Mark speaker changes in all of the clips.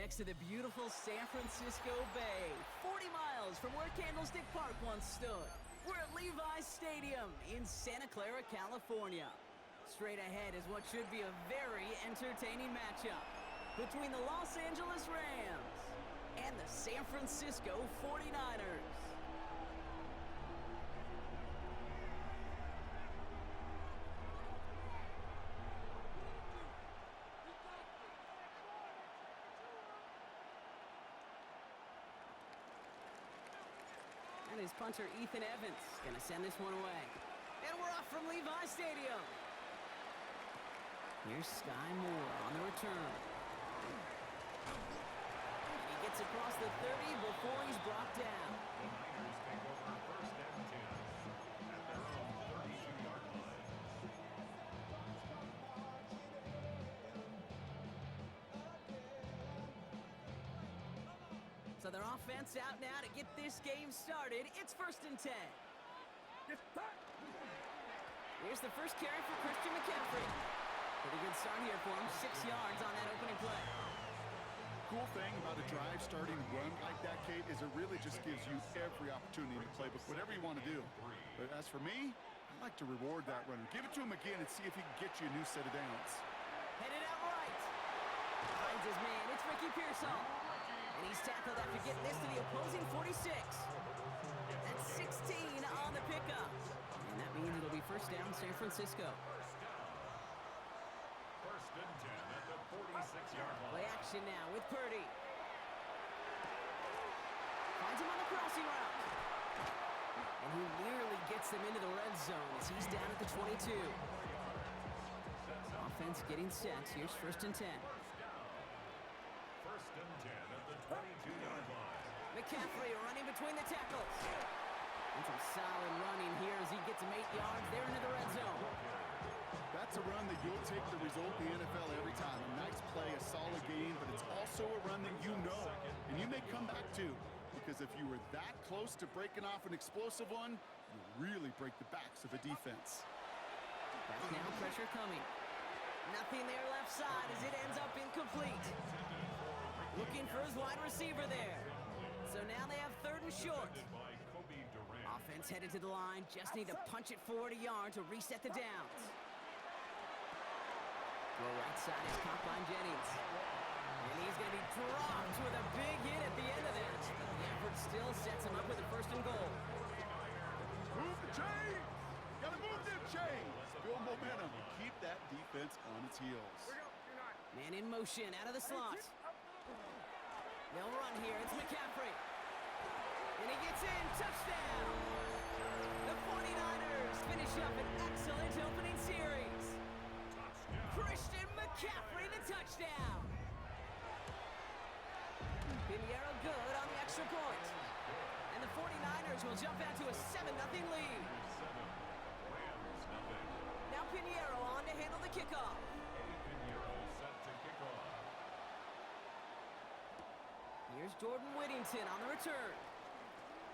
Speaker 1: next to the beautiful San Francisco Bay, 40 miles from where Candlestick Park once stood. We're at Levi's Stadium in Santa Clara, California. Straight ahead is what should be a very entertaining matchup between the Los Angeles Rams and the San Francisco 49ers. And his punter, Ethan Evans, going to send this one away. And we're off from Levi's Stadium. Here's Sky Moore on the return. And he gets across the 30 before he's brought down.
Speaker 2: The Niners take over first and 10 at their own 32-yard line.
Speaker 1: So their offense out now to get this game started. It's first and 10. Here's the first carry for Christian McCaffrey. Pretty good start here for him. 6 yards on that opening play.
Speaker 3: Cool thing about a drive starting run like that, Kate, is it really just gives you every opportunity in the playbook, whatever you want to do. But as for me, I like to reward that runner. Give it to him again and see if he can get you a new set of downs.
Speaker 1: Headed out right. Finds his man. It's Ricky Pearsall. And he's tackled after getting this to the opposing 46. That's 16 on the pickup. And that means it'll be first down San Francisco.
Speaker 2: First and 10 at the 46-yard line.
Speaker 1: Play action now with Purdy. Finds him on the crossing route. And he nearly gets them into the red zone as he's down at the 22. Offense getting set. Here's first and 10.
Speaker 2: First and 10 at the 22-yard line.
Speaker 1: McCaffrey running between the tackles. And some solid running here as he gets him 8 yards there into the red zone.
Speaker 3: That's a run that you'll take the result in the NFL every time. A nice play, a solid game, but it's also a run that you know, and you may come back to. Because if you were that close to breaking off an explosive one, you really break the backs of a defense.
Speaker 1: Back now, pressure coming. Nothing there left side as it ends up incomplete. Looking for his wide receiver there. So now they have third and short. Offense headed to the line. Just need to punch it forward a yard to reset the downs. Go right side is caught by Jennings. And he's going to be dropped with a big hit at the end of that. But the effort still sets him up with a first and goal.
Speaker 3: Move the chains! Gotta move them chains! Build momentum and keep that defense on its heels.
Speaker 1: Man in motion out of the slot. They'll run here. It's McCaffrey. And he gets in. Touchdown! The 49ers finish up an excellent opening series. Christian McCaffrey, the touchdown. Pinheiro good on the extra point. And the 49ers will jump out to a 7-0 lead. Now Pinheiro on to handle the kickoff.
Speaker 2: Set to kick off.
Speaker 1: Here's Jordan Whittington on the return.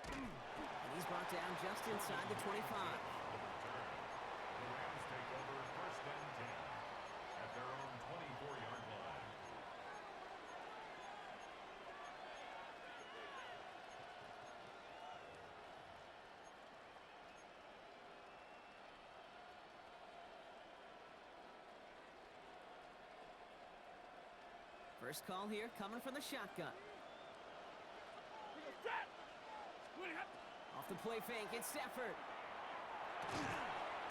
Speaker 1: And he's brought down just inside the 25.
Speaker 2: The Rams take over first and 10 at their own 24-yard line.
Speaker 1: First call here coming from the shotgun. Off the play fake, it's Stafford.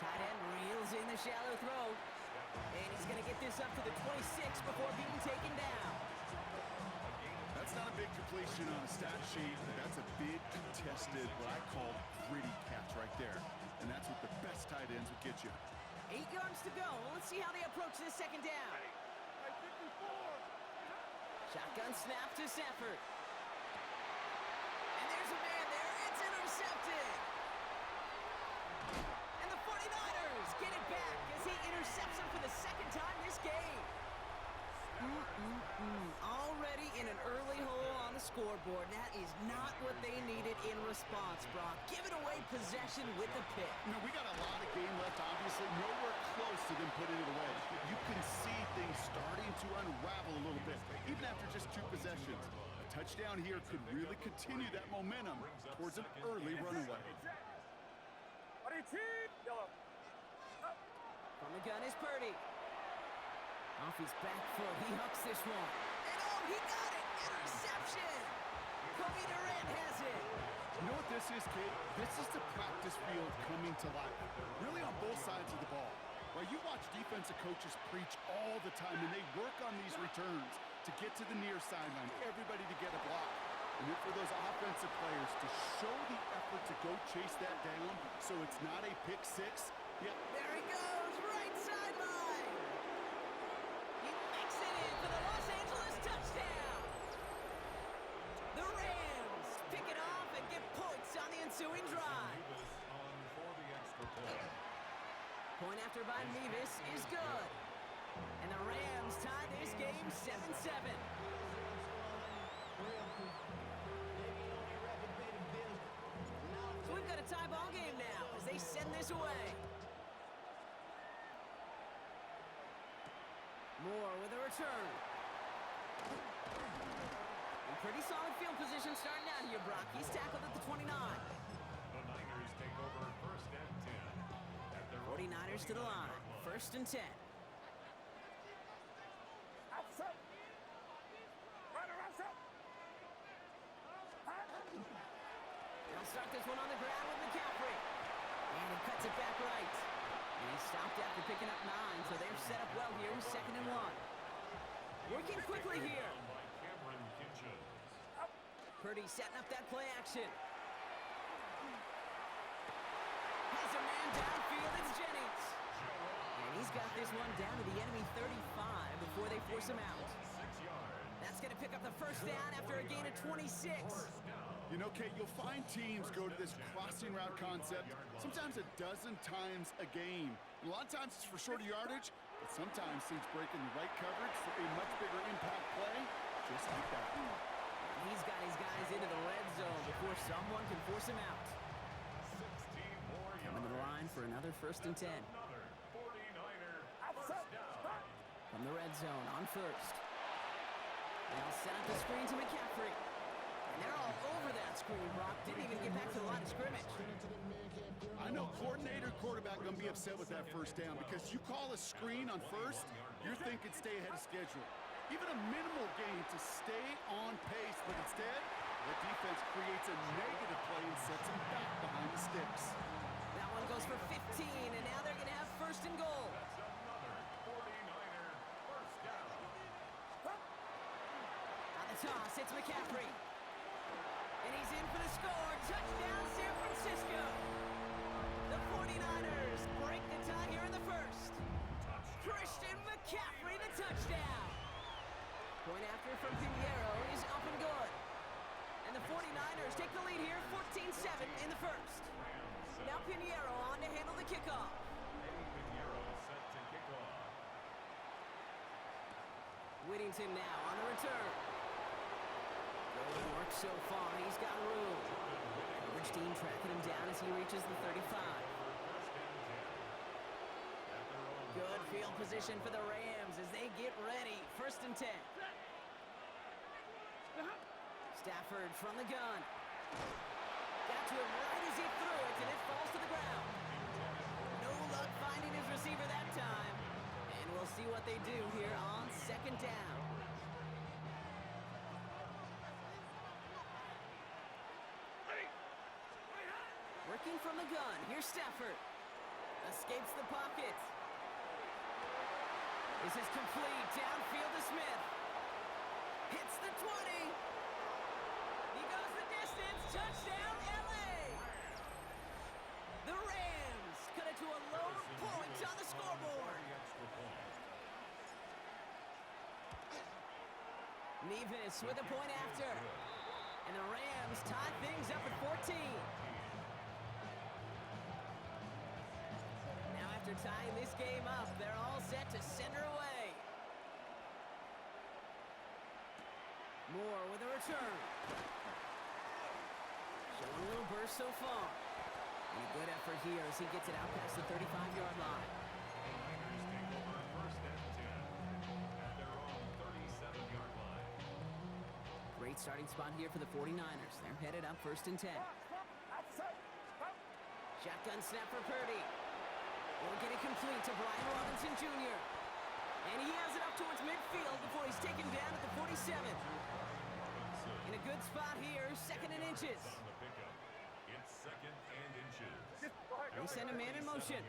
Speaker 1: Tight end reels in the shallow throw. And he's going to get this up to the 26 before being taken down.
Speaker 3: That's not a big completion on a stat sheet, but that's a big contested, what I call gritty catch right there. And that's what the best tight ends would get you.
Speaker 1: 8 yards to go. Let's see how they approach this second down. Shotgun snap to Stafford. And there's a man there. It's intercepted. And the 49ers get it back as he intercepts him for the second time this game. Already in an early hole on the scoreboard. That is not what they needed in response, Brock. Giving away possession with the pick.
Speaker 3: You know, we got a lot of game left, obviously. Nowhere close to them putting it away. You can see things starting to unravel a little bit. Even after just 2 possessions. A touchdown here could really continue that momentum towards an early runaway.
Speaker 1: From the gun is Purdy. Off his back foot, he hucks this one. And oh, he got it! Interception! Kobe Durant has it.
Speaker 3: You know what this is, kid? This is the practice field coming to life. Really on both sides of the ball. Right, you watch defensive coaches preach all the time, and they work on these returns to get to the near sideline, everybody to get a block. And then for those offensive players to show the effort to go chase that down so it's not a pick six. Yeah.
Speaker 1: There he goes, right sideline. He makes it in for the Los Angeles touchdown. The Rams pick it off and get points on the ensuing drive. Point after by Nevis is good. And the Rams tie this game 7-7. So we've got a tie ball game now as they send this away. Moore with a return. A pretty solid field position starting out here, Brock. He's tackled at the 29.
Speaker 2: The Niners take over 1st and 10. At their
Speaker 1: 49ers to the line. 1st and 10. They'll start this one on the ground with McCaffrey. And he cuts it back right. And he stopped after picking up 9, so they're set up well here in 2nd and 1. Working quickly here. Purdy setting up that play action. Has a man downfield, it's Jennings. And he's got this one down to the enemy 35 before they force him out. That's going to pick up the 1st down after a gain of 26.
Speaker 3: You know, Kate, you'll find teams go to this crossing route concept sometimes a dozen times a game. And a lot of times it's for shorter yardage, but sometimes things break in the right coverage for a much bigger impact play, just like that.
Speaker 1: He's got his guys into the red zone before someone can force him out. Coming to the line for another 1st and 10. From the red zone on 1st. They'll set up the screen to McCaffrey. And they're all over that screen, Brock. Didn't even get back to the line of scrimmage.
Speaker 3: I know coordinator quarterback going to be upset with that 1st down because you call a screen on 1st, you're thinking stay ahead of schedule. Even a minimal gain to stay on pace, but instead, the defense creates a negative play and sets them back behind the sticks.
Speaker 1: That one goes for 15, and now they're going to have 1st and goal. On the toss, it's McCaffrey. And he's in for the score. Touchdown, San Francisco. The 49ers break the tie here in the 1st. Christian McCaffrey, the touchdown. Point after from Pinheiro is up and good. And the 49ers take the lead here, 14-7 in the 1st. Now Pinheiro on to handle the kickoff. Whittington now on the return. Good work so far. He's got room. Coverage team tracking him down as he reaches the 35. Good field position for the Rams as they get ready. 1st and 10. Stafford from the gun. Got to him right as he threw it, and it falls to the ground. No luck finding his receiver that time. And we'll see what they do here on 2nd down. Working from the gun. Here's Stafford. Escapes the pocket. This is complete. Downfield to Smith. Hits the 20. He goes the distance. Touchdown, LA. The Rams cut it to a lone point on the scoreboard. Nevis with a point after. And the Rams tie things up at 14. Now after tying this game up, they're all set to send her away. Moore with a return. Showing a little burst so far. And a good effort here as he gets it out past the 35-yard line. Great starting spot here for the 49ers. They're headed up 1st and 10. Shotgun snap for Purdy. Will get it complete to Brian Robinson Jr. And he has it up towards midfield before he's taken down at the 47. In a good spot here, 2nd and inches.
Speaker 2: It's 2nd and inches.
Speaker 1: They send a man in motion.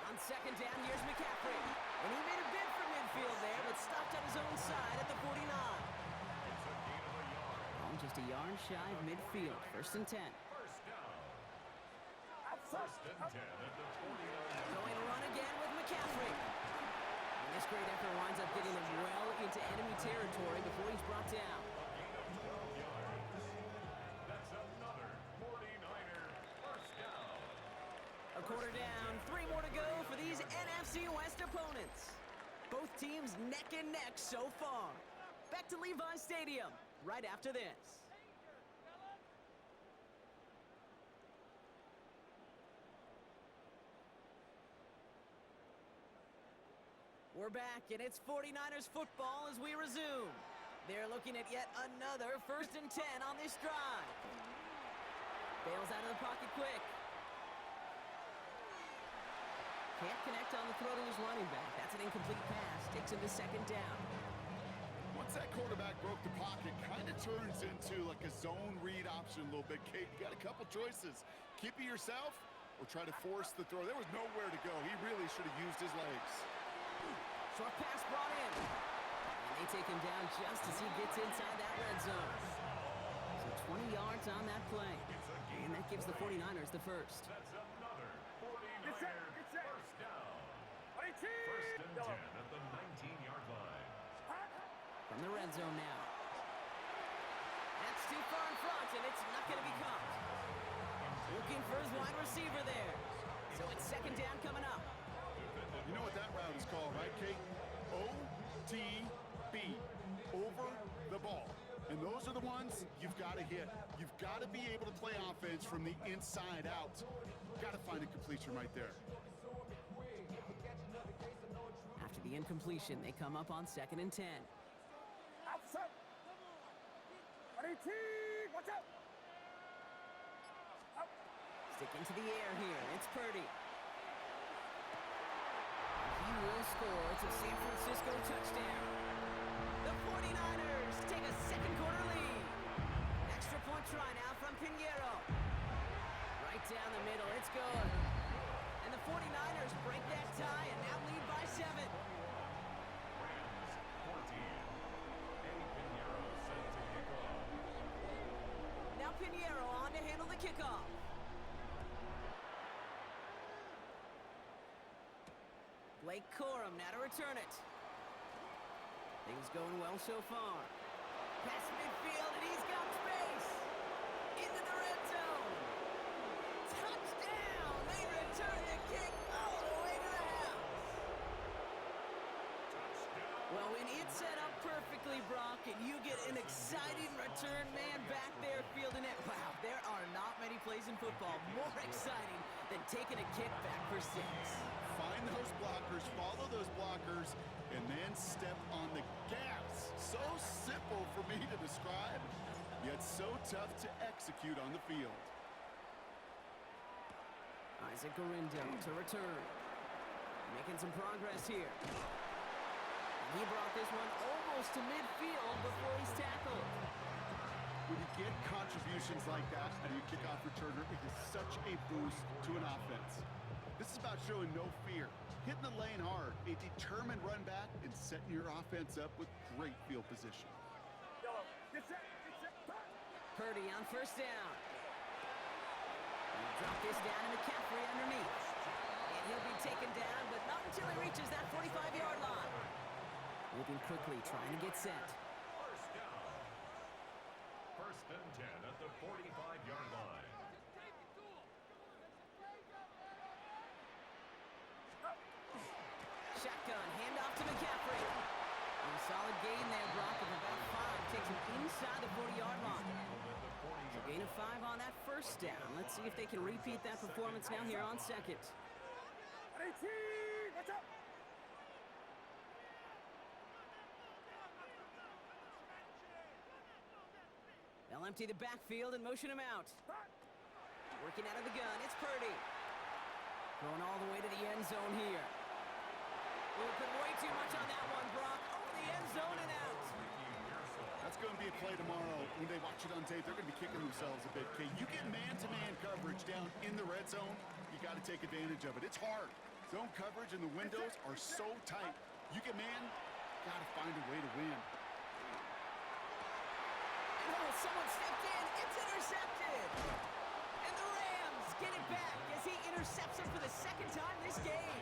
Speaker 1: On 2nd down, here's McCaffrey. And he made a bid for midfield there, but stopped on his own side at the 49.
Speaker 2: It's a gain of a yard.
Speaker 1: Oh, just a yard shy of midfield. 1st and 10.
Speaker 2: First down. 1st and 10 at the 49.
Speaker 1: Going to run again with McCaffrey. And this great effort winds up getting him well into enemy territory before he's brought down.
Speaker 2: Gain of 12 yards. That's another 49er first down.
Speaker 1: A quarter down, 3 more to go for these NFC West opponents. Both teams neck and neck so far. Back to Levi Stadium right after this. We're back, and it's 49ers football as we resume. They're looking at yet another 1st and 10 on this drive. Bails out of the pocket quick. Can't connect on the throw to his running back. That's an incomplete pass. Takes him to 2nd down.
Speaker 3: Once that quarterback broke the pocket, kind of turns into like a zone read option a little bit. Kate, you got a couple choices. Keep it yourself or try to force the throw. There was nowhere to go. He really should have used his legs.
Speaker 1: Short pass brought in. And they take him down just as he gets inside that red zone. So 20 yards on that play. And that gives the 49ers the first.
Speaker 2: That's another 49er first down. 1st and 10 at the 19-yard line.
Speaker 1: From the red zone now. That's too far in front, and it's not going to be caught. Looking for his wide receiver there. So it's 2nd down coming up.
Speaker 3: You know what that route is called, right, Kate? OTB, over the ball. And those are the ones you've got to hit. You've got to be able to play offense from the inside out. Got to find a completion right there.
Speaker 1: After the incompletion, they come up on 2nd and 10. Stick into the air here. It's Purdy. He will score. It's a San Francisco touchdown. The 49ers take a 2nd quarter lead. Extra point try now from Pinheiro. Right down the middle. It's good. And the 49ers break that tie and now lead by 7.
Speaker 2: Rams 14. Eddie Pinheiro set to kick off.
Speaker 1: Now Pinheiro on to handle the kickoff. Blake Corum now to return it. Things going well so far. Past midfield, and he's got space. Into the red zone. Touchdown! They return the kick all the way to the house. Well, when it's set up perfectly, Brock, and you get an exciting return man back there fielding it, wow, there are not many plays in football more exciting than taking a kick back for 6.
Speaker 3: Find those blockers, follow those blockers, and then step on the gas. So simple for me to describe, yet so tough to execute on the field.
Speaker 1: Isaac Gorindo to return. Making some progress here. And he brought this one almost to midfield before he's tackled.
Speaker 3: When you get contributions like that out of your kickoff returner, it is such a boost to an offense. This is about showing no fear, hitting the lane hard, a determined run back, and setting your offense up with great field position.
Speaker 1: Purdy on 1st down. Drop this down to McCaffrey underneath. And he'll be taken down, but not until he reaches that 45-yard line. Moving quickly, trying to get set.
Speaker 2: First down. 1st and 10 at the 45-yard line.
Speaker 1: Shotgun, handoff to McCaffrey. And a solid gain there, Brock, of about 5. Takes him inside the 40-yard line. So gain of 5 on that 1st down. Let's see if they can repeat that performance now here on 2nd. empty the backfield and motion him out. Working out of the gun, it's Purdy. Going all the way to the end zone here. Open way too much on that one, Brock. Over the end zone and out.
Speaker 3: That's going to be a play tomorrow. When they watch it on tape, they're going to be kicking themselves a bit. Okay, you get man-to-man coverage down in the red zone, you got to take advantage of it. It's hard. Zone coverage and the windows are so tight. You get man, got to find a way to win.
Speaker 1: Oh, someone stepped in. It's intercepted. And the Rams get it back as he intercepts him for the second time this game.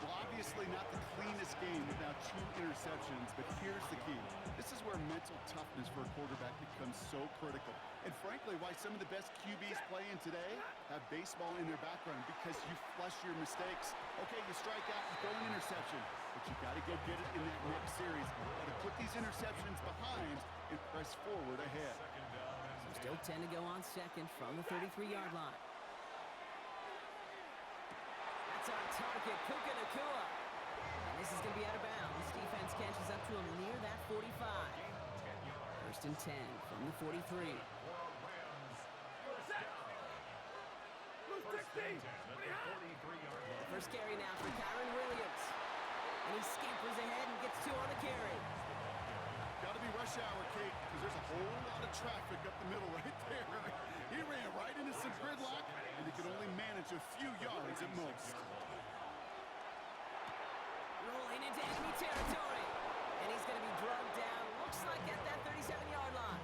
Speaker 3: Well, obviously not the cleanest game without 2 interceptions, but here's the key. This is where mental toughness for a quarterback becomes so critical. And frankly, why some of the best QBs playing today have baseball in their background, because you flush your mistakes. Okay, you strike out, you throw an interception, but you got to go get it in that next series. Got to put these interceptions behind and press forward ahead.
Speaker 1: So still 10 to go on second from the 33-yard line. That's on target, Puka Nacua. And this is going to be out of bounds. Defense catches up to him near that 45. First and 10 from the 43. First carry now for Kyron Williams. And he scampers ahead and gets 2 on the carry.
Speaker 3: Got to be rush hour, Kate, because there's a whole lot of traffic up the middle right there. He ran right into some gridlock, and he could only manage a few yards at most.
Speaker 1: Rolling into enemy territory. And he's going to be drugged down. Looks like at that 37-yard line.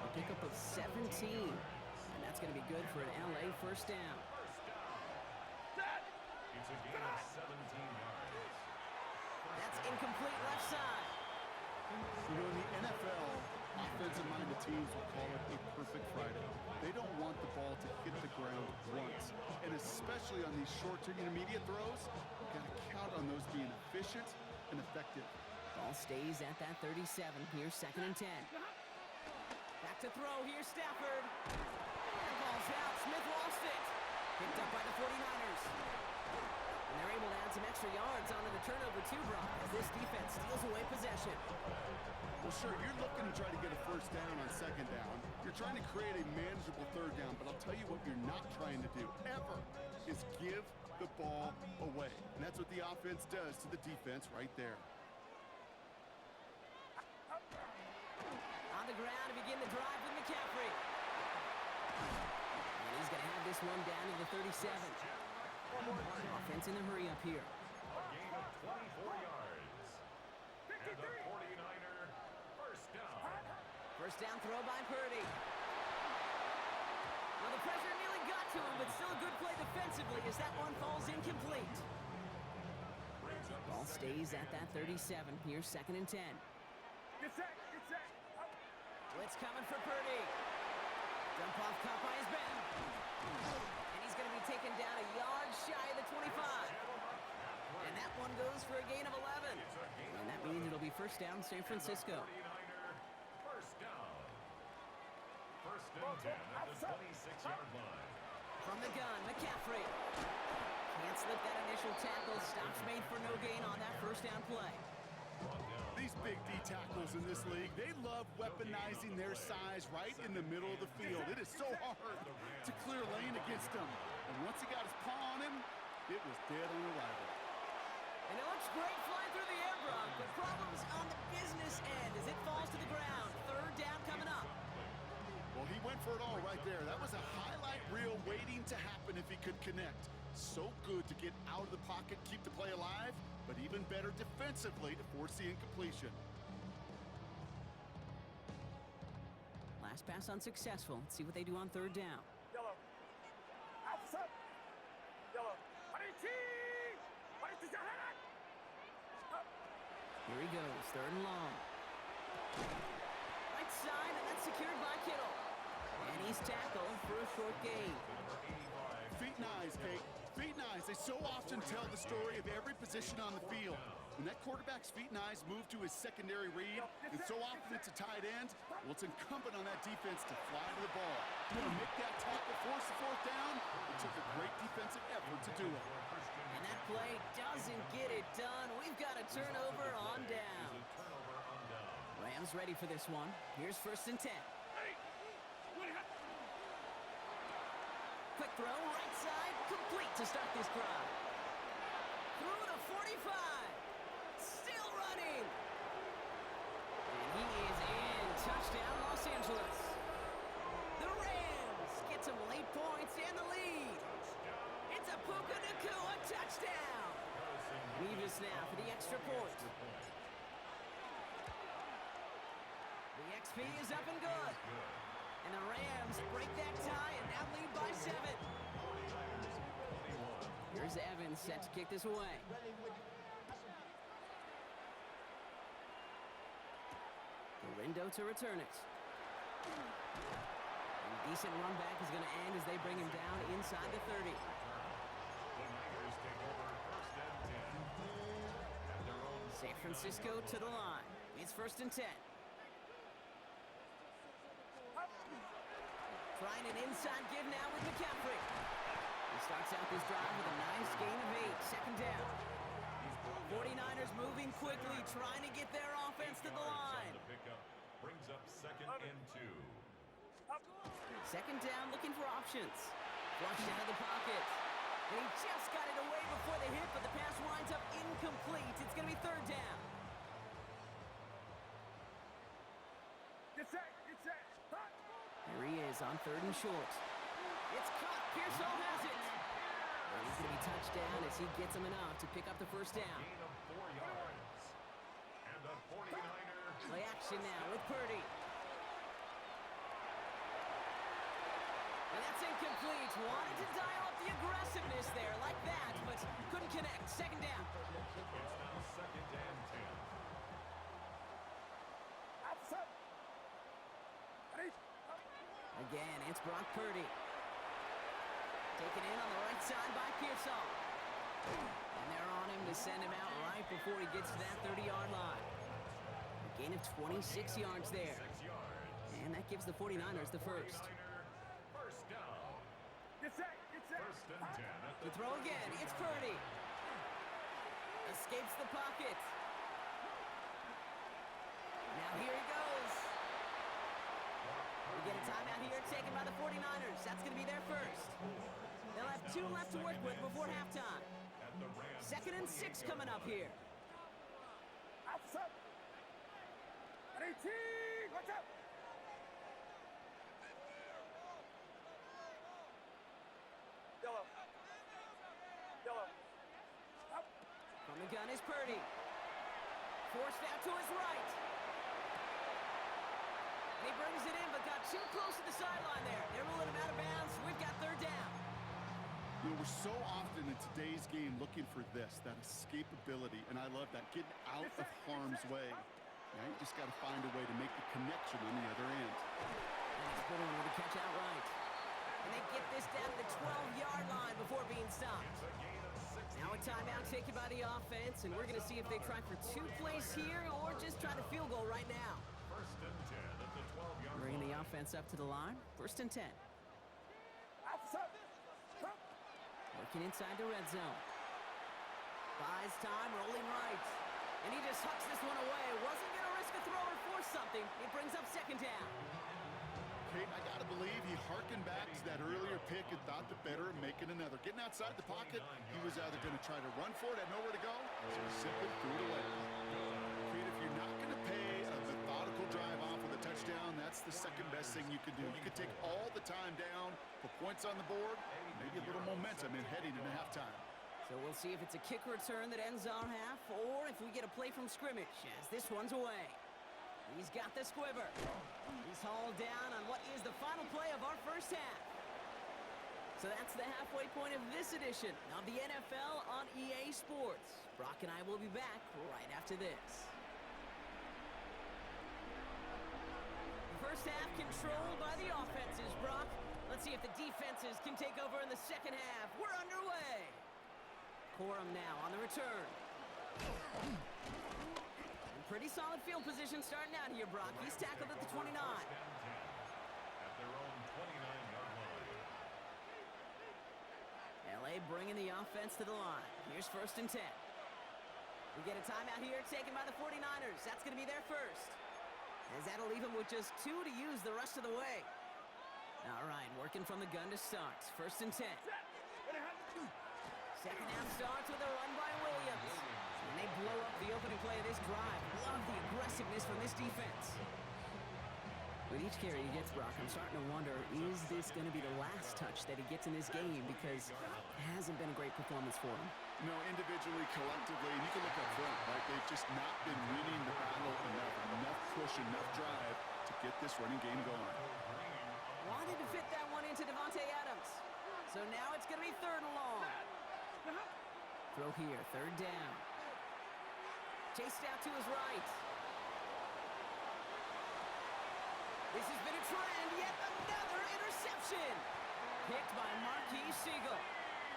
Speaker 1: A pickup of 17. And that's going to be good for an LA first down.
Speaker 2: It's a gain of 17 yards.
Speaker 1: That's incomplete left side.
Speaker 3: You know, in the NFL, offensive-minded teams will call it a perfect Friday. They don't want the ball to hit the ground once. And especially on these short to intermediate throws, you've got to count on those being efficient and effective.
Speaker 1: Ball stays at that 37. Here's second and 10. Back to throw. Here's Stafford. And ball's out. Smith lost it. Picked up by the 49ers. And they're able to add some extra yards onto the turnover too, Brock, as this defense steals away possession.
Speaker 3: Well, sure, you're looking to try to get a first down on second down. You're trying to create a manageable third down, but I'll tell you what you're not trying to do, ever, is give the ball away. And that's what the offense does to the defense right there.
Speaker 1: On the ground to begin the drive with McCaffrey. And he's going to have this one down to the 37. Offense in a hurry up here.
Speaker 2: A gain of 24 yards. And the 49er first down.
Speaker 1: First down throw by Purdy. Well, the pressure nearly got to him, but still a good play defensively as that one falls incomplete. Ball stays at that 37. Here's second and 10.
Speaker 2: Get set.
Speaker 1: Blitz coming for Purdy. Dump off caught by his back. And he's going to be taken down a yard shy of the 25. And that one goes for a gain of 11. And that means it'll be first down San Francisco.
Speaker 2: 49er first down. First and 10 at the 26-yard line.
Speaker 1: From the gun, McCaffrey. Can't slip that initial tackle. Stops made for no gain on that first down play.
Speaker 3: These big D tackles in this league, they love weaponizing their size right in the middle of the field. It is so hard to clear lane against them. And once he got his paw on him, it was dead on arrival.
Speaker 1: And it looks great flying through the air, Brock, but problems on the business end as it falls to the ground. Third down coming up.
Speaker 3: Well, he went for it all right there. That was a highlight reel waiting to happen if he could connect. So good to get out of the pocket, keep the play alive, but even better defensively to force the incompletion.
Speaker 1: Last pass unsuccessful. Let's see what they do on third down.
Speaker 2: Yellow. Outside. Yellow.
Speaker 1: Here he goes, third and long. Right side, and that's secured by Kittle. And he's tackled for a short gain.
Speaker 3: Feet and eyes, Kate. Feet and eyes. They so often tell the story of every position on the field. When that quarterback's feet and eyes move to his secondary read, and so often it's a tight end, well, it's incumbent on that defense to fly to the ball. You want to make that tackle, force the fourth down? It took a great defensive effort to do it.
Speaker 1: And that play doesn't get it done. We've got a turnover on down. Rams ready for this one. Here's first and 10. throw, right side, complete to start this drive. Through to 45. Still running. And he is in. Touchdown, Los Angeles. The Rams get some late points and the lead. It's a Puka Nacua touchdown. Nevis now for the extra point. The XP is up and good. And the Rams break that tie and now lead by 7. Here's Evans set to kick this away. Rindo to return it. And a decent run back is going to end as they bring him down inside the 30. San Francisco to the line. It's 1st and 10. Trying an inside give now with McCaffrey. He starts out this drive with a nice gain of 8. 2nd down. 49ers moving quickly, trying to get their offense to the line.
Speaker 2: Brings up 2nd and 2.
Speaker 1: 2nd down, looking for options. Flushed out of the pocket. And he just got it away before the hit, but the pass winds up incomplete. It's going to be 3rd down.
Speaker 4: Get set, get set.
Speaker 1: Here he is on 3rd and short. It's caught. Pearsall has it. And he's going to be touched down as he gets him enough to pick up the 1st down.
Speaker 2: Gain of 4 yards. And the 49ers.
Speaker 1: Play action now with Purdy. And that's incomplete. Wanted to dial up the aggressiveness there like that, but couldn't connect. 2nd down.
Speaker 2: It's now 2nd and 10.
Speaker 4: Outside. Ready?
Speaker 1: Again, it's Brock Purdy. Taken in on the right side by Pearsall. And they're on him to send him out right before he gets to that 30-yard line. A gain of 26 yards there.
Speaker 2: 6 yards.
Speaker 1: And that gives the 49ers the first.
Speaker 2: 1st down.
Speaker 4: Get set, get set.
Speaker 2: 1st and 10 at
Speaker 1: To throw again, it's Purdy. Escapes the pocket. Now here he goes. We get a timeout here taken by the 49ers. That's going to be their first. They'll have 2 left to work with before halftime.
Speaker 2: At the Rams.
Speaker 1: 2nd and 6 coming up here.
Speaker 4: Outside. Ready, team. Watch out. Yellow. Yellow. Up.
Speaker 1: From the gun is Purdy. Forced out to his right. And he brings it in, but got too close to the sideline there. They're ruling him out of bounds. We've got 3rd down.
Speaker 3: You know, we're so often in today's game looking for this, that escapability, and I love that, getting out of harm's way. Now you just got to find a way to make the connection on the other end.
Speaker 1: And he's put on with a catch outright. And they get this down to the 12-yard line before being stopped. Now a timeout taken by the offense, and we're going to see if they try for 2 plays here or just try to field goal right now.
Speaker 2: 1st and 10 at the 12-yard line.
Speaker 1: Bringing the offense up to the line. 1st and 10.
Speaker 4: Outside.
Speaker 1: Working inside the red zone. Buys time, rolling right. And he just hucks this one away. Wasn't going to risk a throw or force something. It brings up 2nd down.
Speaker 3: Kate, I got to believe he harkened back to that earlier pick and thought the better of making another. Getting outside the pocket, he was either going to try to run for it, had nowhere to go, so he simply threw it away. Kate, if you're not going to pay a methodical drive off with a touchdown, that's the second best thing you can do. You can take all the time down, put points on the board, maybe a little momentum in heading into halftime.
Speaker 1: So we'll see if it's a kick return that ends our half or if we get a play from scrimmage as this one's away. He's got the squibber. He's hauled down on what is the final play of our first half. So that's the halfway point of this edition of the NFL on EA Sports. Brock and I will be back right after this. The first half controlled by the offenses, Brock. Let's see if the defenses can take over in the second half. We're underway. Corum now on the return. Pretty solid field position starting out here, Brock. He's tackled at the 29.
Speaker 2: At their own 29-yard line.
Speaker 1: LA bringing the offense to the line. Here's 1st and 10. We get a timeout here taken by the 49ers. That's going to be their first. As that'll leave them with just 2 to use the rest of the way. All right, working from the gun to start. 1st and 10. Second half starts with a run by Williams. And they blow up the opening play of this drive. Love the aggressiveness from this defense. With each carry he gets, Brock, I'm starting to wonder, is this going to be the last touch that he gets in this game? Because it hasn't been a great performance for him.
Speaker 3: No, individually, collectively, and you can look up front, right? They've just not been winning the battle enough push, enough drive to get this running game going.
Speaker 1: Wanted to fit that one into Devontae Adams. So now it's going to be 3rd and long. Throw here, 3rd down. Chased out to his right. This has been a trend, yet another interception. Picked by Marquise Siegel.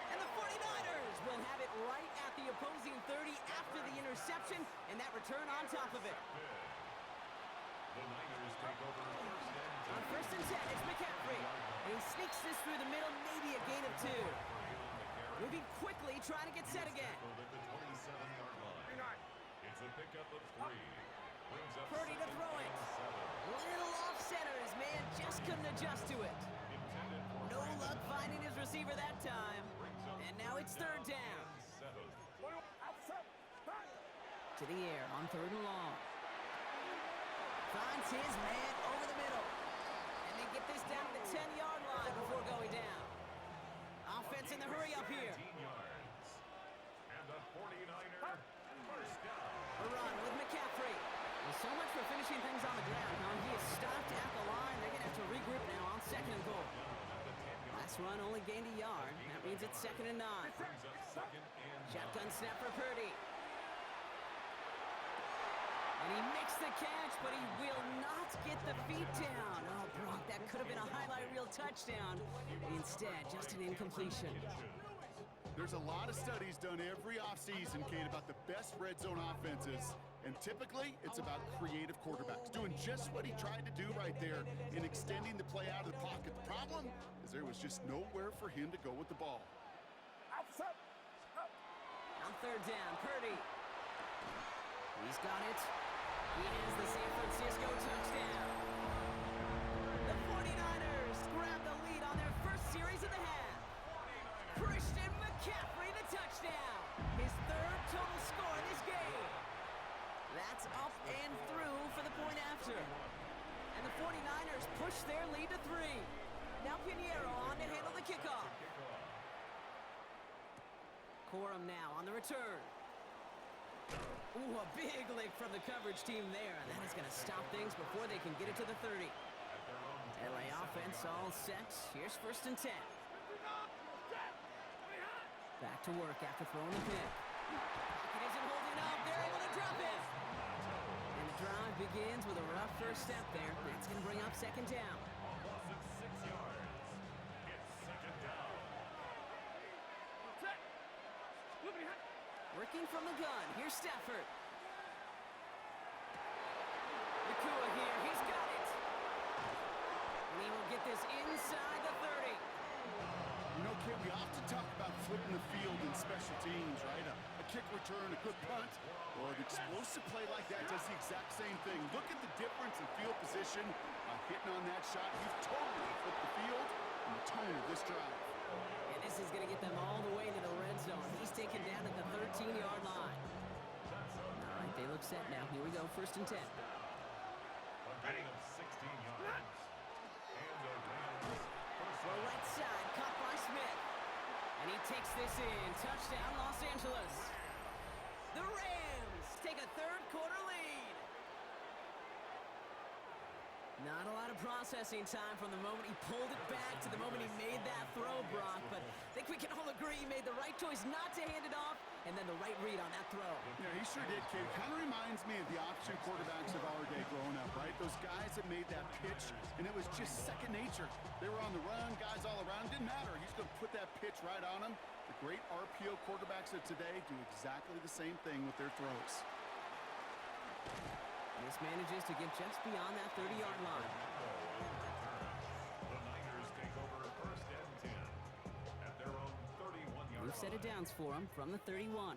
Speaker 1: And the 49ers will have it right at the opposing 30 after the interception, and that return on top of it.
Speaker 2: The Niners take over
Speaker 1: On 1st and 10, it's McCaffrey. And he sneaks this through the middle, maybe a gain of 2. Moving quickly, trying to get set again.
Speaker 2: at the 27-yard line. It's a pickup of 3. Brings up
Speaker 1: Purdy to throw it. Little off center, his man just couldn't adjust to it. No luck finding his receiver that time. And now it's 3rd down.
Speaker 2: 7.
Speaker 1: To the air on 3rd and long. Finds his man over the middle. And they get this down to the 10-yard line before going down. Offense in the hurry up here.
Speaker 2: 18 yards. And the 49er first down.
Speaker 1: A run with McCaffrey. Well, so much for finishing things on the ground, huh? He is stopped at the line. They're going to have to regroup now on 2nd and goal. Last run only gained a yard. That means it's 2nd and 9.
Speaker 2: Brings up 2nd and 9.
Speaker 1: Shotgun snap for Purdy. And he makes the catch, but he will not get the feet down. Oh, Brock, that could have been a highlight reel touchdown. Instead, just an incompletion.
Speaker 3: There's a lot of studies done every offseason, Kate, about the best red zone offenses. And typically, it's about creative quarterbacks doing just what he tried to do right there in extending the play out of the pocket. The problem is there was just nowhere for him to go with the ball.
Speaker 1: On 3rd down, Purdy. He's got it. He has the San Francisco touchdown. The 49ers grab the lead on their first series of the half. Christian McCaffrey, the touchdown. His 3rd total score in this game. That's up and through for the point after. And the 49ers push their lead to 3. Now Pinheiro on to handle the kickoff. Corum now on the return. Ooh, a big lick from the coverage team there. And that is going to stop things before they can get it to the 30. LA offense all set. Here's 1st and 10. Back to work after throwing the pick. Pocket isn't holding up. They're able to drop it. And the drive begins with a rough first step there. That's going to bring up 2nd down.
Speaker 2: Loss of 6 yards. It's 2nd down.
Speaker 1: Working from the gun. Here's Stafford. Nakua here. He's got it. And he will get this inside the 30.
Speaker 3: You know, Kate, we often talk about flipping the field in special teams, right? A kick return, a good punt, or an explosive play like that does the exact same thing. Look at the difference in field position. Hitting on that shot, you've totally flipped the field and the tone of this drive.
Speaker 1: And this is going to get them all the way to the red zone. He's taken down at the 13-yard line. All right, they look set now. Here we go, 1st and 10.
Speaker 2: A gain of 16 yards. And the Rams first
Speaker 1: Well, right side, caught by Smith. And he takes this in. Touchdown, Los Angeles. The Rams take a 3rd quarter lead. Not a lot of processing time from the moment he pulled it back to the moment he made that throw, Brock. But I think we can all agree he made the right choice not to hand it off, and then the right read on that throw.
Speaker 3: Yeah, he sure did, Kate. Kind of reminds me of the option quarterbacks of our day growing up, right? Those guys that made that pitch, and it was just second nature. They were on the run, guys all around. Didn't matter. He's going to put that pitch right on them. The great RPO quarterbacks of today do exactly the same thing with their throws.
Speaker 1: This manages to get just beyond that 30-yard line.
Speaker 2: The Niners take over 1st and 10 at their own 31-yard
Speaker 1: We've set it down for him from the 31.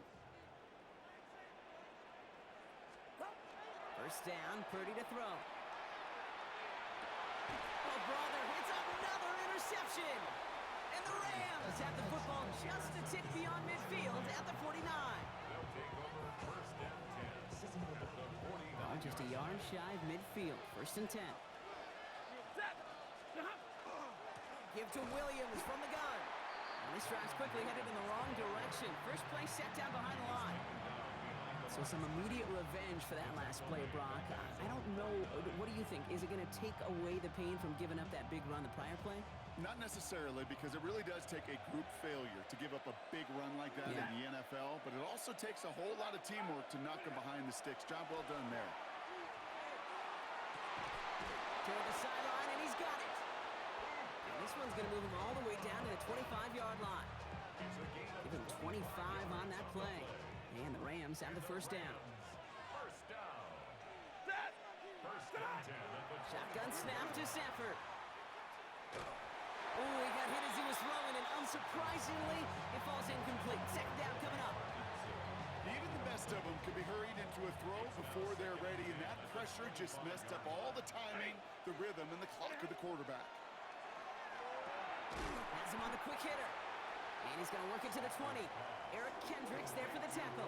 Speaker 1: 1st down, Purdy to throw. Oh, brother, it's another interception. And the Rams have the football just a tick beyond midfield at the 49.
Speaker 2: They'll take over first and 10 at the 49.
Speaker 1: Just a yard shy of midfield. First and 10. Give to Williams from the gun. And this drive's quickly headed in the wrong direction. First play set down behind the line. So some immediate revenge for that last play, Brock. I don't know. What do you think? Is it going to take away the pain from giving up that big run the prior play?
Speaker 3: Not necessarily, because it really does take a group failure to give up a big run like that in the NFL, but it also takes a whole lot of teamwork to knock him behind the sticks. Job well done there.
Speaker 1: Toward the sideline, and he's got it. And this one's going to move him all the way down to the 25-yard line. Give him 25 on that play. And the Rams have the first down.
Speaker 2: First down. First and 10 at the
Speaker 1: Shotgun snap to Sanford. Oh, he got hit as he was throwing, and unsurprisingly, it falls incomplete. Second down coming up.
Speaker 3: Even the best of them could be hurried into a throw before they're ready, and that pressure just messed up all the timing, the rhythm, and the clock of the quarterback.
Speaker 1: Has him on the quick hitter. And he's going to work it to the 20. Eric Kendricks there for the tackle.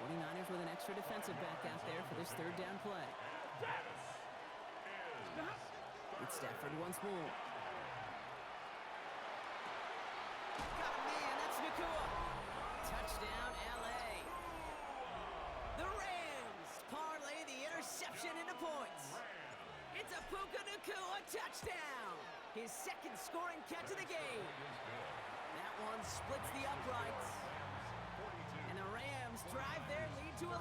Speaker 1: 49ers with an extra defensive back out there for this third down play. It's Stafford once more. Got a man, that's Nakua. Touchdown, L.A. The Rams parlay the interception into points. It's a Puka Nakua touchdown. His second scoring catch of the game. That one splits the uprights. And the Rams drive their lead to 11.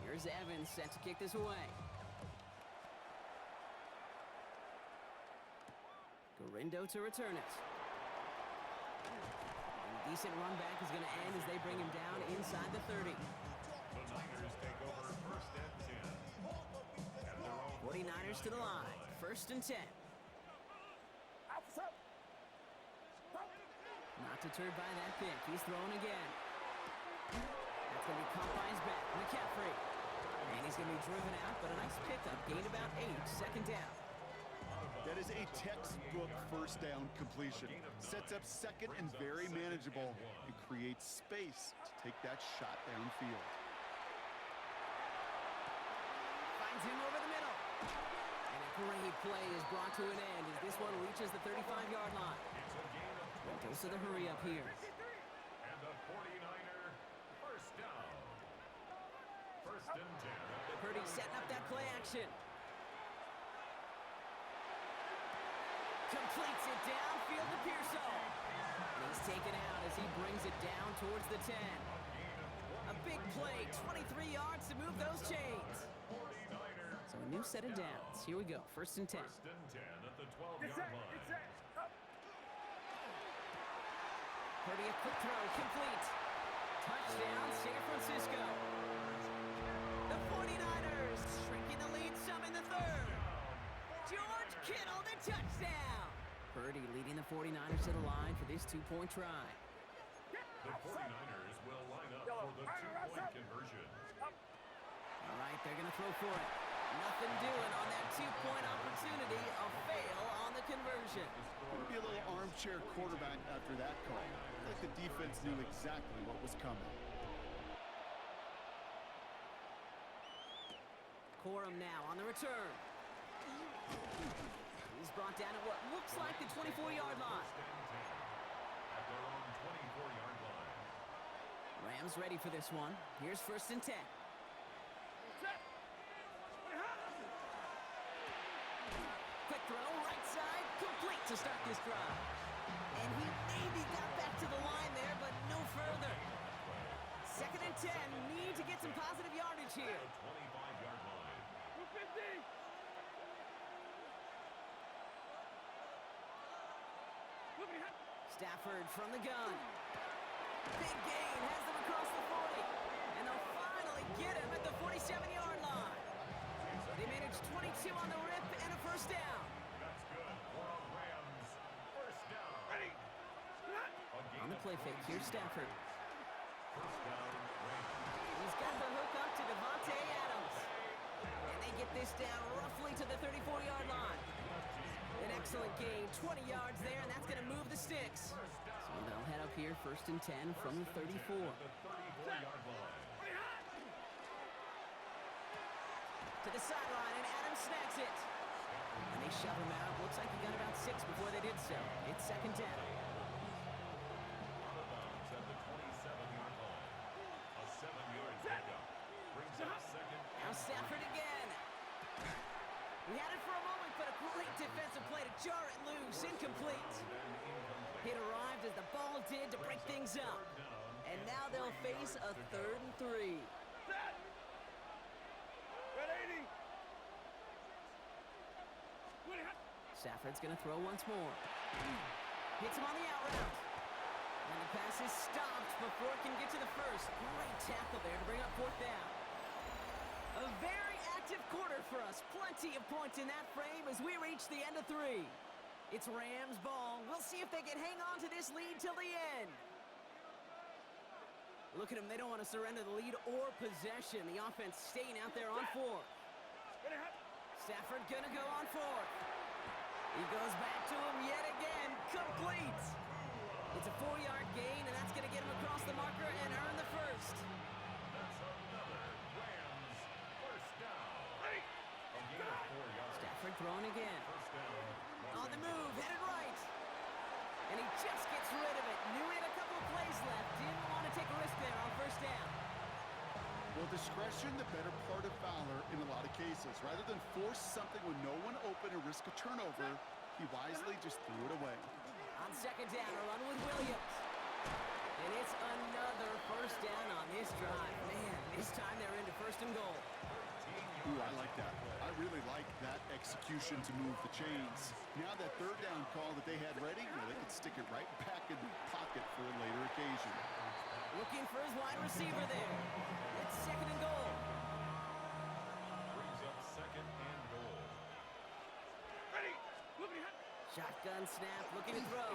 Speaker 1: Here's Evans set to kick this away. Gorindo to return it. And a decent run back is going to end as they bring him down inside the 30.
Speaker 2: The Niners take over first and 10. At their own
Speaker 1: 49ers to the line. First and 10. Not deterred by that pick. He's throwing again. That's going to be caught by his back. McCaffrey. And he's going to be driven out, but a nice pickup. Gained about 8. Second down.
Speaker 3: That is a textbook first down completion. Sets up second and very manageable and creates space to take that shot downfield.
Speaker 1: Finds him over the middle. And a great play is brought to an end as this one reaches the 35-yard line. Goes to the hurry up here.
Speaker 2: And the 49er first down. First and 10.
Speaker 1: Purdy setting up that play action. Completes it downfield to Pearson. And he's taken out as he brings it down towards the 10. A big play, 23 yards to move those chains. So a new set of downs. Here we go, first and 10.
Speaker 2: First and 10 at the 12-yard line.
Speaker 1: Purdy a quick throw, complete. Touchdown, San Francisco. The 49ers shrinking the lead some in the third. George Kittle, the touchdown. Purdy leading the 49ers to the line for this two-point try.
Speaker 2: The 49ers will line up for the two-point conversion.
Speaker 1: All right, they're going to throw for it. Nothing doing on that two-point opportunity. A fail on the conversion.
Speaker 3: Would be a little armchair quarterback after that call. Like the defense knew exactly what was coming.
Speaker 1: Corum now on the return. He's brought down at what looks like the 24-yard line.
Speaker 2: At their own 24-yard line.
Speaker 1: Rams ready for this one. Here's first and 10. Quick throw, right side, complete to start this drive. And he maybe got back to the line there, but no further. Second and 10, need to get some positive yardage here.
Speaker 2: 25-yard line.
Speaker 1: Stafford from the gun. Big gain, has them across the 40. And they'll finally get him at the 47-yard line. They managed 22 on the rip and a first down.
Speaker 2: That's good for a Rams first down. Ready.
Speaker 1: On the play fake, here's Stafford.
Speaker 2: First down, Rams.
Speaker 1: He's got the hook up to Devontae Adams. And they get this down roughly to the 34-yard line. An excellent gain, 20 yards there, and that's going to move the sticks. So they'll head up here, 1st and 10 from the 34. To the sideline, and Adams snags it. And they shove him out. Looks like he got about 6 before they did so. It's 2nd down. Now Stafford again. He had it for a moment, but a great defensive play to jar it loose. Incomplete. It arrived as the ball did to break things up. And now they'll face a 3rd and 3. Stafford's going to throw once more. Hits him on the out route. And the pass is stopped before it can get to the first. Great tackle there to bring up 4th down. A very active quarter for us. Plenty of points in that frame as we reach the end of 3. It's Rams ball. We'll see if they can hang on to this lead till the end. Look at them. They don't want to surrender the lead or possession. The offense staying out there on 4th. Stafford going to go on 4th. He goes back to him yet again. Complete. It's a 4-yard gain, and that's going to get him across the marker and earn the first.
Speaker 2: That's another Rams first down. A gain of 4 yards.
Speaker 1: Stafford throwing again. On the move, headed right. And he just gets rid of it. Knew he had a couple of plays left. Didn't want to take a risk there on 1st down.
Speaker 3: Well, discretion, the better part of valor in a lot of cases. Rather than force something with no one open or risk a turnover, he wisely just threw it away.
Speaker 1: On 2nd down, a run with Williams. And it's another 1st down on this drive. Man, this time they're into 1st and goal.
Speaker 3: Ooh, I like that. I really like that execution to move the chains. Now that 3rd down call that they had ready, well, they could stick it right back in the pocket for a later occasion.
Speaker 1: Looking for his wide receiver there. It's 2nd and goal.
Speaker 2: Brings up 2nd and goal.
Speaker 1: Shotgun snap, looking to throw.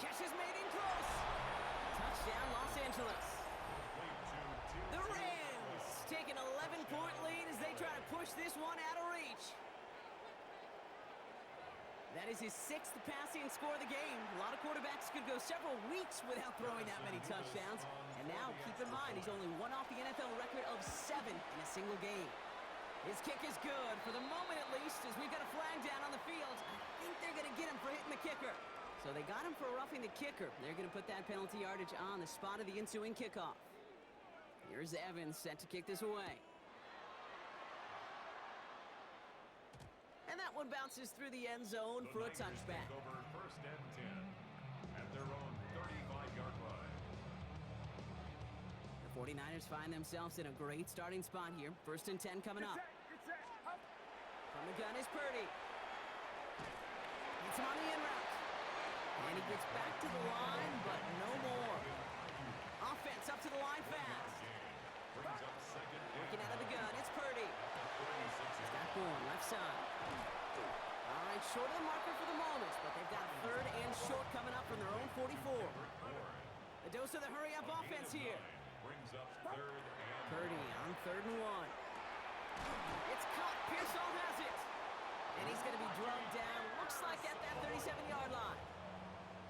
Speaker 1: Catch is made in close. Touchdown, Los Angeles. The Rams take an 11-point lead as they try to push this one out of reach. That is his 6th passing score of the game. A lot of quarterbacks could go several weeks without throwing that many touchdowns. And now, keep in mind, he's only one off the NFL record of 7 in a single game. His kick is good, for the moment at least, as we've got a flag down on the field. I think they're going to get him for hitting the kicker. So they got him for roughing the kicker. They're going to put that penalty yardage on the spot of the ensuing kickoff. Here's Evans set to kick this away. And that one bounces through the end zone for a touchback.
Speaker 2: Over 1st and 10 at their own 35-yard line.
Speaker 1: The 49ers find themselves in a great starting spot here. 1st and 10 coming up. From the gun is Purdy. It's him on the in route. And he gets back to the line, but no more. Offense up to the line fast. Working out of the gun, it's Purdy. He's got Bourne, left side. All right, short of the marker for the moment, but they've got 3rd and short coming up from their own 44. A dose of the hurry-up offense here. Purdy on 3rd and 1. It's caught. Pearsall has it. And he's going to be drugged down. Looks like at that 37-yard line.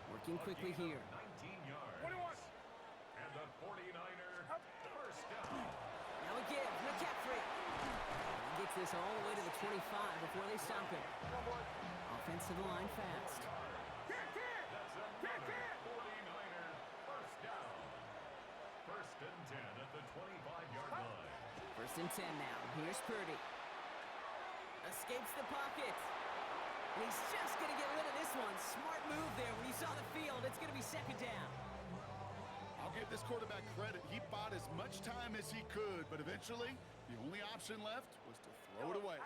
Speaker 1: Working quickly here.
Speaker 2: 19 yards. 21. And the 49er first down.
Speaker 1: Now again, McCaffrey. He gets this all the way to the 25 before they stop him. Offense to the line fast.
Speaker 2: That's another 49er first down. 1st and 10 at the 25-yard line.
Speaker 1: 1st and 10 now. Here's Purdy. Escapes the pocket. And he's just going to get rid of this one. Smart move there when he saw the field. It's going to be 2nd down.
Speaker 3: I'll give this quarterback credit. He bought as much time as he could, but eventually, the only option left was to throw it away.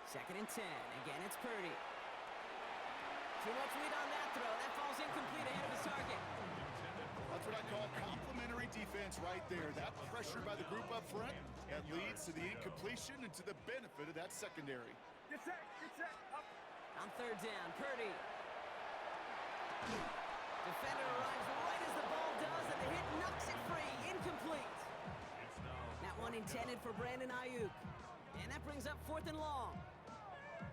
Speaker 1: 2nd and 10. Again, it's Purdy. Too much lead on that throw. That falls incomplete ahead of his target.
Speaker 3: That's what I call complimentary defense right there. That pressure by the group up front, that leads to the incompletion and to the benefit of that secondary.
Speaker 4: Get set, up.
Speaker 1: On 3rd down, Purdy. Defender arrives right as the ball does, and the hit knocks it free. Incomplete. That one intended for Brandon Ayuk. And that brings up 4th and long.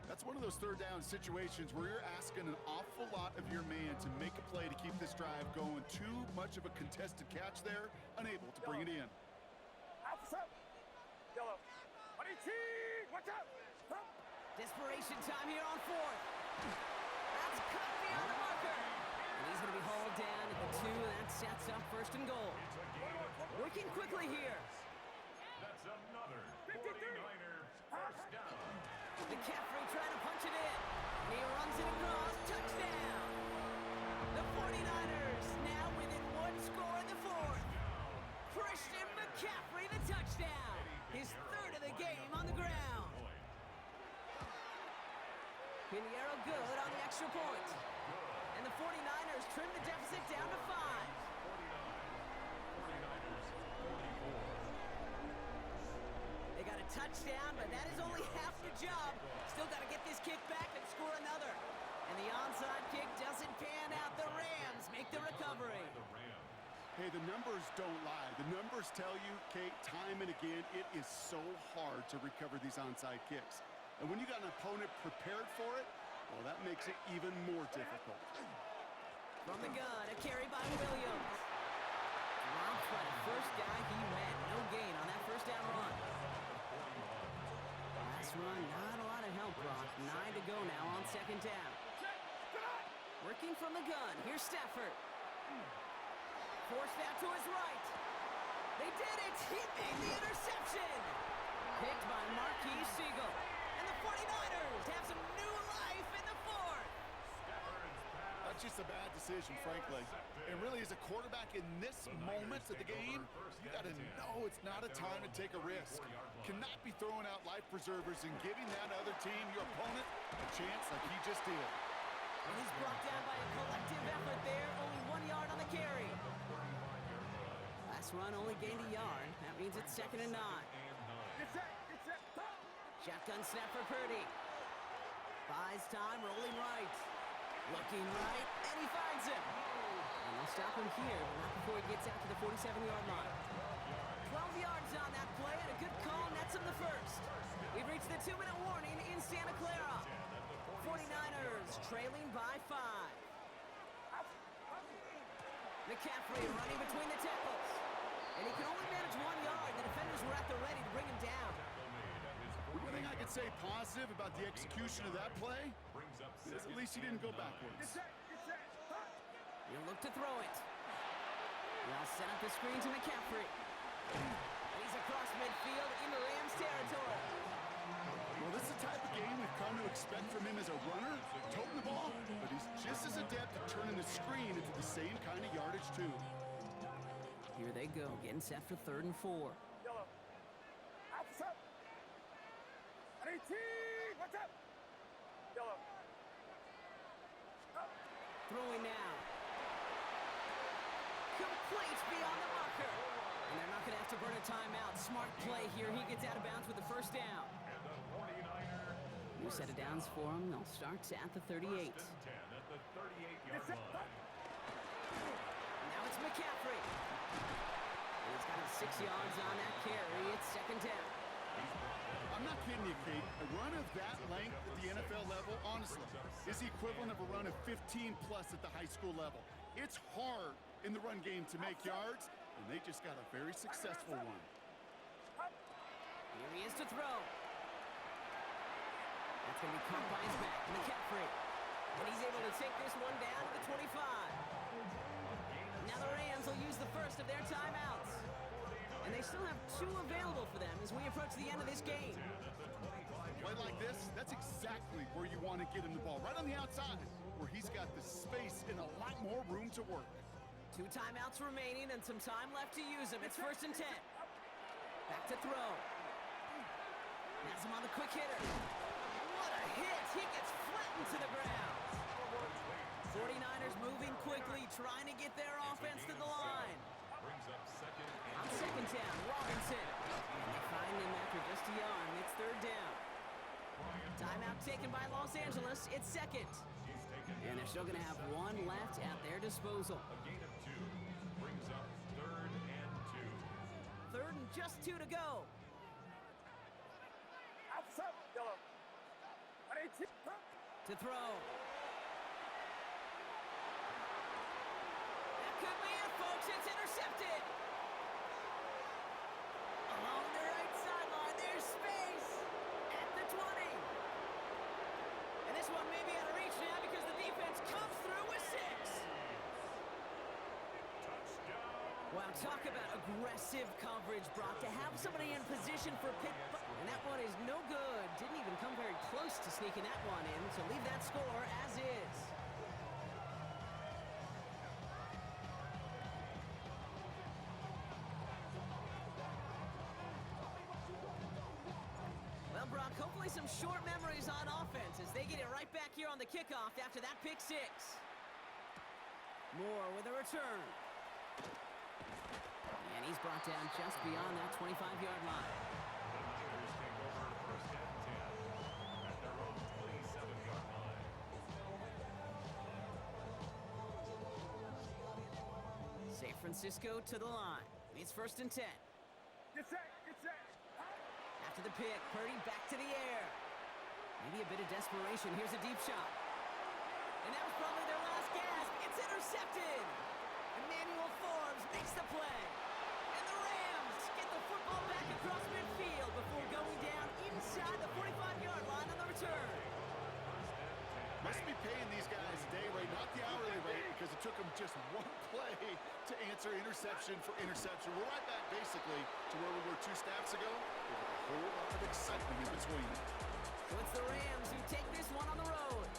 Speaker 3: That's one of those third down situations where you're asking an awful lot of your man to make a play to keep this drive going. Too much of a contested catch there, unable to bring it in.
Speaker 4: Officer! Yellow. 18! Watch out! Stop!
Speaker 1: Desperation time here on fourth. That's cut beyond the marker. And he's going to be hauled down at the 2, and that sets up first and goal. Working quickly here.
Speaker 2: That's another 49er first down.
Speaker 1: McCaffrey trying to punch it in. And he runs it across. Touchdown. The 49ers now within one score in the fourth. Christian McCaffrey, the touchdown. His third of the game on the ground. Pinheiro good on the extra point. And the 49ers trim the deficit down to 5.
Speaker 2: 49ers 44.
Speaker 1: They got a touchdown, but that is only half the job. Still got to get this kick back and score another. And the onside kick doesn't pan out. The Rams make the recovery.
Speaker 3: Hey, the numbers don't lie. The numbers tell you, Kate, time and again, it is so hard to recover these onside kicks. And when you got an opponent prepared for it, well, that makes it even more difficult.
Speaker 1: From the gun, a carry by Williams. Dropped by the first guy he met. No gain on that first down run. Last run, not a lot of help, Brock. 9 to go now on second down. Working from the gun. Here's Stafford. Forced out to his right. They did it. He made the interception. Picked by Marquise Siegel. And the 49ers have some new life in the fourth.
Speaker 3: That's just a bad decision, frankly. And really, as a quarterback in this moment of the game, you got to know it's not a time to take a risk. Cannot be throwing out life preservers and giving that other team, your opponent, a chance like he just did.
Speaker 1: And he's brought down by a collective effort there. Only 1 yard on the carry. Last run only gained a yard. That means it's 2nd and 9.
Speaker 4: Get set! Get set! Stop!
Speaker 1: Shotgun snap for Purdy. Buys time, rolling right. Looking right, and he finds him. And they'll stop him here, but not before he gets out to the 47-yard line. 12 yards on that play, and a good call nets him the first. We've reached the 2-minute warning in Santa Clara. 49ers trailing by 5. McCaffrey running between the tackles. And he can only manage 1 yard. The defenders were at the ready to bring him down.
Speaker 3: One thing I could say positive about the execution of that play is at least he didn't go backwards.
Speaker 4: Get set! Get set! Stop!
Speaker 1: He'll look to throw it. They'll set up the screen to McCaffrey. And he's across midfield into Rams territory.
Speaker 3: Well, this is the type of game we've come to expect from him as a runner, toting the ball, but he's just as adept at turning the screen into the same kind of yardage, too.
Speaker 1: Here they go, getting set for 3rd and 4.
Speaker 4: Yellow. Officer! 18! Watch out! Yellow. Stop!
Speaker 1: Throwing now. Complete beyond the marker. And they're not going to have to burn a timeout. Smart play here. He gets out of bounds with the first down. New set of downs for him. They'll start at the 38.
Speaker 2: At the 38-yard
Speaker 4: Get set!
Speaker 2: line.
Speaker 4: Stop!
Speaker 1: Now it's McCaffrey. And he's got 6 yards on that carry. It's 2nd down.
Speaker 3: I'm not kidding you, Kate. A run of that length at the NFL level, honestly, is the equivalent of a run of 15-plus at the high school level. It's hard in the run game to make yards, and they just got a very successful one.
Speaker 1: Here he is to throw. That's going to be caught by his back. McCaffrey. And he's able to take this one down to the 25. Now the Rams will use the first of their timeouts. And they still have 2 available for them as we approach the end of this game.
Speaker 3: Play like this, that's exactly where you want to get him the ball, right on the outside, where he's got the space and a lot more room to work.
Speaker 1: 2 timeouts remaining and some time left to use them. It's 1st and 10. Back to throw. Has him on the quick hitter. What a hit! He gets flattened to the ground. 49ers moving quickly, trying to get their offense to the line.
Speaker 2: Brings up 2nd
Speaker 1: On 2nd down, Robinson. And they find him after just a yard. It's 3rd down. Timeout taken by Los Angeles. It's 2nd. And they're still going to have 1 left at their disposal.
Speaker 2: A gain of 2 brings up 3rd and 2.
Speaker 1: 3rd and just 2 to go.
Speaker 4: Officer! Yellow. 18! 18.
Speaker 1: To throw. That could be it, folks. It's intercepted. Along the right sideline, there's space at the 20. And this one may be out of reach now because the defense comes through with 6. Wow, talk about aggressive coverage, Brock. To have somebody in position for a pick, and that one is no good. Didn't even come very close to sneaking that one in, so leave that score as is. Well, Brock, hopefully some short memories on offense as they get it right back here on the kickoff after that pick 6. Moore with a return. And he's brought down just beyond that 25-yard line. San Francisco to the line. It's 1st and 10.
Speaker 4: Get set, get set.
Speaker 1: After the pick, Purdy back to the air. Maybe a bit of desperation. Here's a deep shot. And that was probably their last gasp. It's intercepted. Emmanuel Forbes makes the play. And the Rams get the football back across midfield before going down inside the 45-yard line on the return.
Speaker 3: Must be paying these guys a day rate, not the hourly rate, because it took them just one play to answer interception for interception. We're right back basically to where we were 2 snaps ago, with a whole lot of excitement in between.
Speaker 1: So it's the Rams who take this one on the road.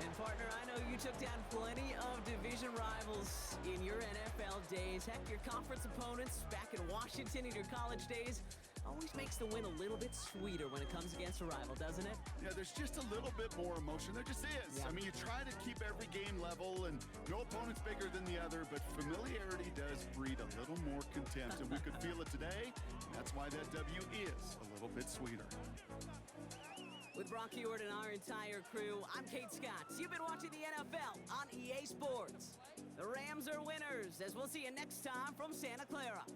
Speaker 1: And partner, I know you took down plenty of division rivals in your NFL days. Heck, your conference opponents back in Washington in your college days always makes the win a little bit sweeter when it comes against a rival, doesn't it?
Speaker 3: Yeah, there's just a little bit more emotion. There just is.
Speaker 1: Yeah.
Speaker 3: I mean, you try to keep every game level, and no opponent's bigger than the other, but familiarity does breed a little more contempt, and we could feel it today, and that's why that W is a little bit sweeter.
Speaker 1: With Brock Ewart and our entire crew, I'm Kate Scott. You've been watching the NFL on EA Sports. The Rams are winners, as we'll see you next time from Santa Clara.